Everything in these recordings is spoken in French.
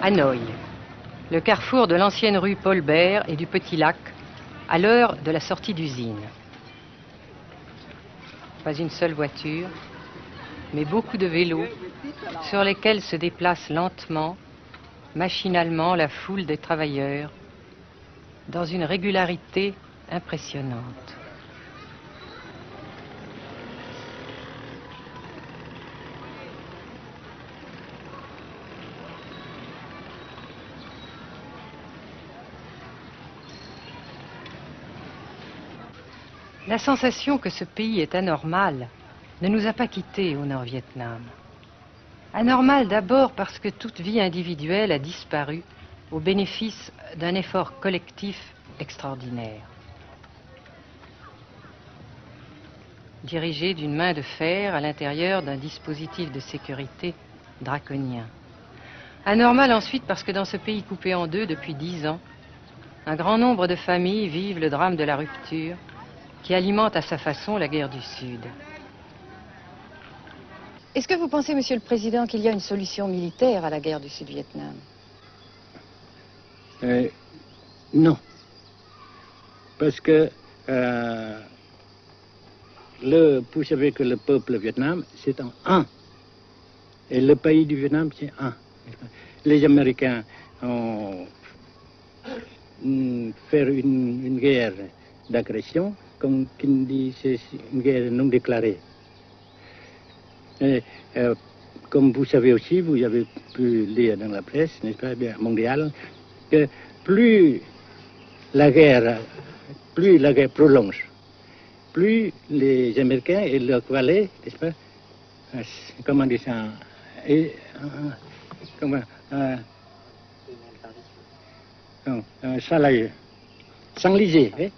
Hanoï, le carrefour de l'ancienne rue Paul Bert et du Petit Lac, à l'heure de la sortie d'usine. Pas une seule voiture, mais beaucoup de vélos sur lesquels se déplace lentement, machinalement la foule des travailleurs, dans une régularité impressionnante. La sensation que ce pays est anormal ne nous a pas quittés au Nord-Vietnam. Anormal d'abord parce que toute vie individuelle a disparu au bénéfice d'un effort collectif extraordinaire. Dirigé d'une main de fer à l'intérieur d'un dispositif de sécurité draconien. Anormal ensuite parce que dans ce pays coupé en deux depuis 10 ans, un grand nombre de familles vivent le drame de la rupture qui alimente à sa façon la guerre du Sud. Est-ce que vous pensez, Monsieur le Président, qu'il y a une solution militaire à la guerre du Sud-Vietnam? Non. Parce que vous savez que le peuple vietnam, c'est en un. Et le pays du Vietnam, c'est un. Les Américains ont fait une guerre d'agression, comme qui dit, c'est une guerre non déclarée. Et, comme vous savez aussi, vous avez pu lire dans la presse, n'est-ce pas, bien, mondiale, que plus la guerre prolonge, plus les Américains et leurs valets, n'est-ce pas, comment dire ça, s'enliser, hein?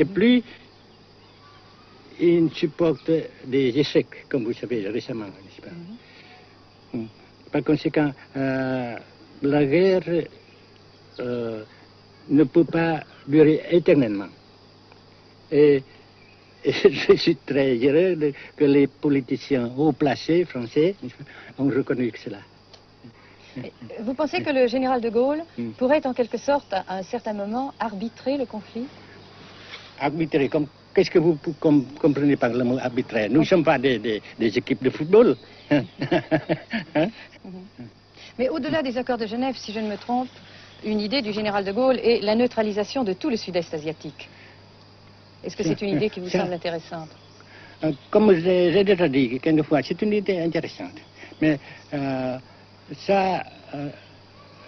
Et plus ils supportent des échecs, comme vous savez récemment, n'est-ce pas? Par conséquent, la guerre ne peut pas durer éternellement. Et je suis très heureux que les politiciens haut placés français ont reconnu cela. Vous pensez que le général de Gaulle pourrait en quelque sorte, à un certain moment, arbitrer le conflit? Arbitrer, qu'est-ce que vous comprenez par le mot arbitraire? Nous ne sommes pas des équipes de football. Hein? Mais au-delà des accords de Genève, si je ne me trompe, une idée du général de Gaulle est la neutralisation de tout le sud-est asiatique. Est-ce que c'est une idée qui vous semble intéressante? Comme j'ai déjà dit quelquefois, c'est une idée intéressante. Mais ça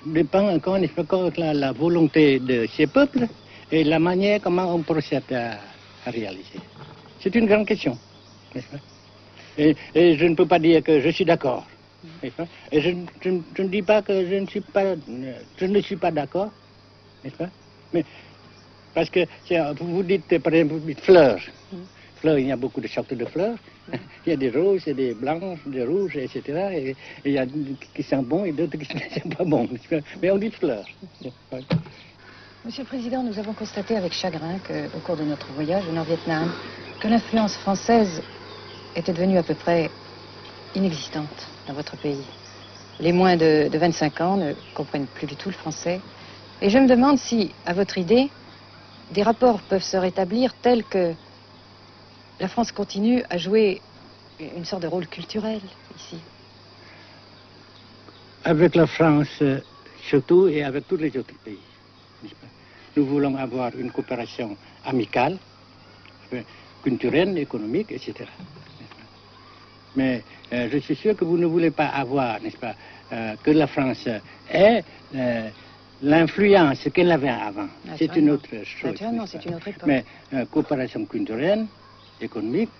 dépend encore une fois de la volonté de ces peuples et la manière comment on procède à réaliser. C'est une grande question, n'est-ce pas? Et je ne peux pas dire que je suis d'accord. Et je ne dis pas que je ne suis pas d'accord, n'est-ce pas? Mais parce que vous dites, par exemple, vous dites fleurs. Fleurs, il y a beaucoup de sortes de fleurs. Il y a des roses, et des blanches, des rouges, etc. Et il y a qui sont bons et d'autres qui ne sont pas bons. Mais on dit fleurs. Monsieur le Président, nous avons constaté avec chagrin qu'au cours de notre voyage au Nord-Vietnam, que l'influence française était devenue à peu près inexistante dans votre pays. Les moins de 25 ans ne comprennent plus du tout le français. Et je me demande si, à votre idée, des rapports peuvent se rétablir tels que la France continue à jouer une sorte de rôle culturel ici. Avec la France, surtout, et avec tous les autres pays. Nous voulons avoir une coopération amicale, culturelle, économique, etc. Mais je suis sûr que vous ne voulez pas avoir, n'est-ce pas, que la France ait l'influence qu'elle avait avant. C'est une autre chose. Naturellement, c'est une autre époque. Mais coopération culturelle, économique,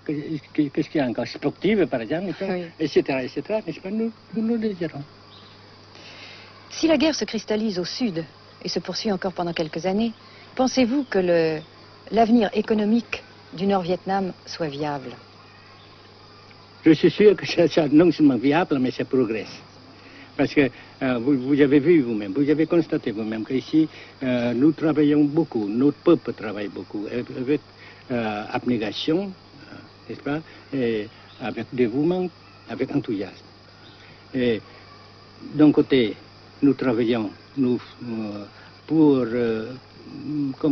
qu'est-ce qu'il y a encore, sportive par exemple, oui. etc., n'est-ce pas, nous le désirons. Si la guerre se cristallise au sud et se poursuit encore pendant quelques années, pensez-vous que l'avenir économique du Nord-Vietnam soit viable? Je suis sûr que c'est non seulement viable, mais ça progresse. Parce que vous avez vu vous-même, vous avez constaté vous-même qu'ici, nous travaillons beaucoup, notre peuple travaille beaucoup, avec abnégation, n'est-ce pas, et avec dévouement, avec enthousiasme. Et d'un côté, nous travaillons pour,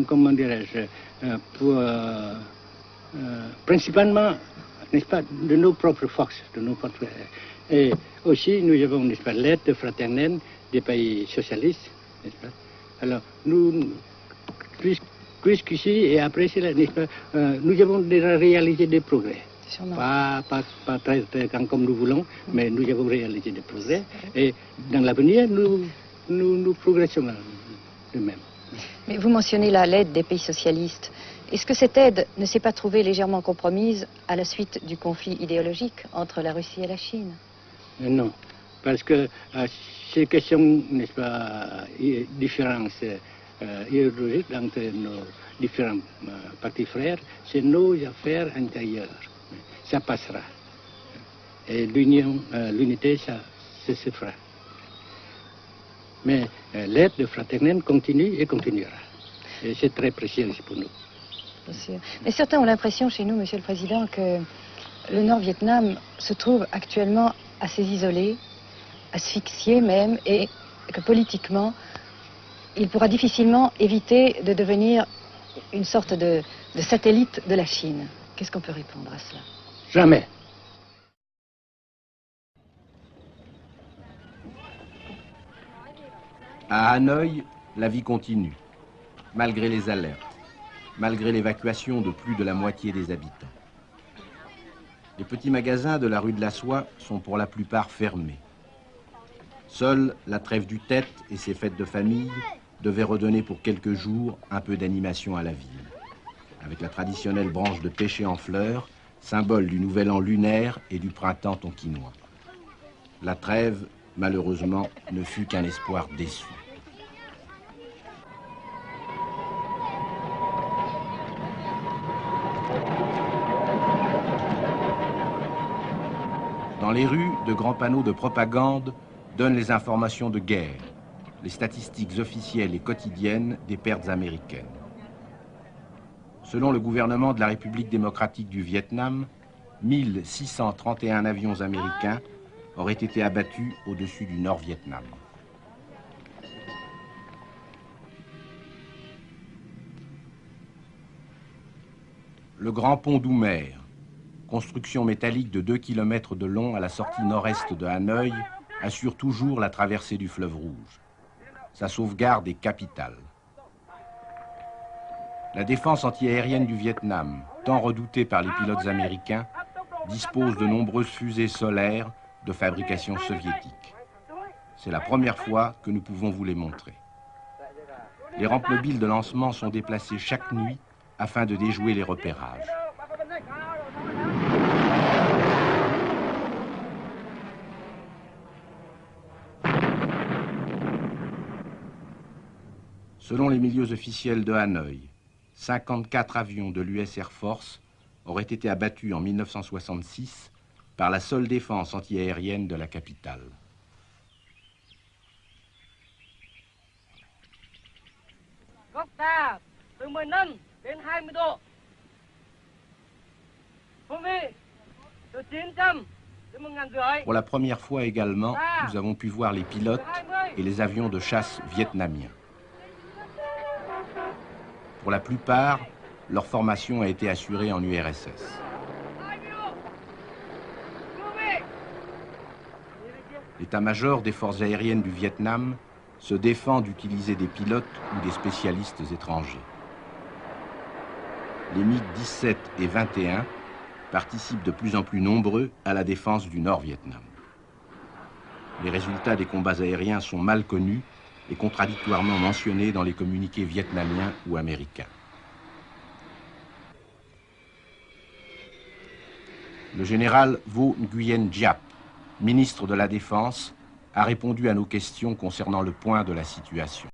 comment dirais-je, pour, principalement, n'est-ce pas, de nos propres forces, et aussi nous avons, n'est-ce pas, l'aide fraternelle des pays socialistes, n'est-ce pas. Alors, nous, jusqu'ici et après cela, n'est-ce pas, nous avons déjà réalisé des progrès. Pas très comme nous voulons, mais nous avons réalisé des progrès. Et dans l'avenir, nous progressons de même. Mais vous mentionnez là l'aide des pays socialistes. Est-ce que cette aide ne s'est pas trouvée légèrement compromise à la suite du conflit idéologique entre la Russie et la Chine? Non, parce que ces questions, n'est-ce pas, différences idéologiques entre nos différents partis frères, c'est nos affaires intérieures. Ça passera. Et l'unité, ça se fera. Mais l'aide fraternelle continue et continuera. Et c'est très précieux pour nous. Bien sûr. Mais certains ont l'impression chez nous, Monsieur le Président, que le Nord-Vietnam se trouve actuellement assez isolé, asphyxié même, et que politiquement, il pourra difficilement éviter de devenir une sorte de satellite de la Chine. Qu'est-ce qu'on peut répondre à cela? Jamais. À Hanoï, la vie continue, malgré les alertes, malgré l'évacuation de plus de la moitié des habitants. Les petits magasins de la rue de la Soie sont pour la plupart fermés. Seule la trêve du Tête et ses fêtes de famille devaient redonner pour quelques jours un peu d'animation à la ville, avec la traditionnelle branche de pêcher en fleurs, symbole du nouvel an lunaire et du printemps tonkinois. La trêve, malheureusement, ne fut qu'un espoir déçu. Dans les rues, de grands panneaux de propagande donnent les informations de guerre, les statistiques officielles et quotidiennes des pertes américaines. Selon le gouvernement de la République démocratique du Vietnam, 1631 avions américains auraient été abattus au-dessus du Nord-Vietnam. Le Grand Pont d'Oumer, construction métallique de 2 km de long à la sortie nord-est de Hanoï, assure toujours la traversée du fleuve Rouge. Sa sauvegarde est capitale. La défense antiaérienne du Vietnam, tant redoutée par les pilotes américains, dispose de nombreuses fusées solaires de fabrication soviétique. C'est la première fois que nous pouvons vous les montrer. Les rampes mobiles de lancement sont déplacées chaque nuit afin de déjouer les repérages. Selon les milieux officiels de Hanoï, 54 avions de l'US Air Force auraient été abattus en 1966 par la seule défense antiaérienne de la capitale. Pour la première fois également, nous avons pu voir les pilotes et les avions de chasse vietnamiens. Pour la plupart, leur formation a été assurée en URSS. L'état-major des forces aériennes du Vietnam se défend d'utiliser des pilotes ou des spécialistes étrangers. Les MiG-17 et 21 participent de plus en plus nombreux à la défense du Nord-Vietnam. Les résultats des combats aériens sont mal connus et contradictoirement mentionnés dans les communiqués vietnamiens ou américains. Le général Vo Nguyen Giap, ministre de la Défense, a répondu à nos questions concernant le point de la situation.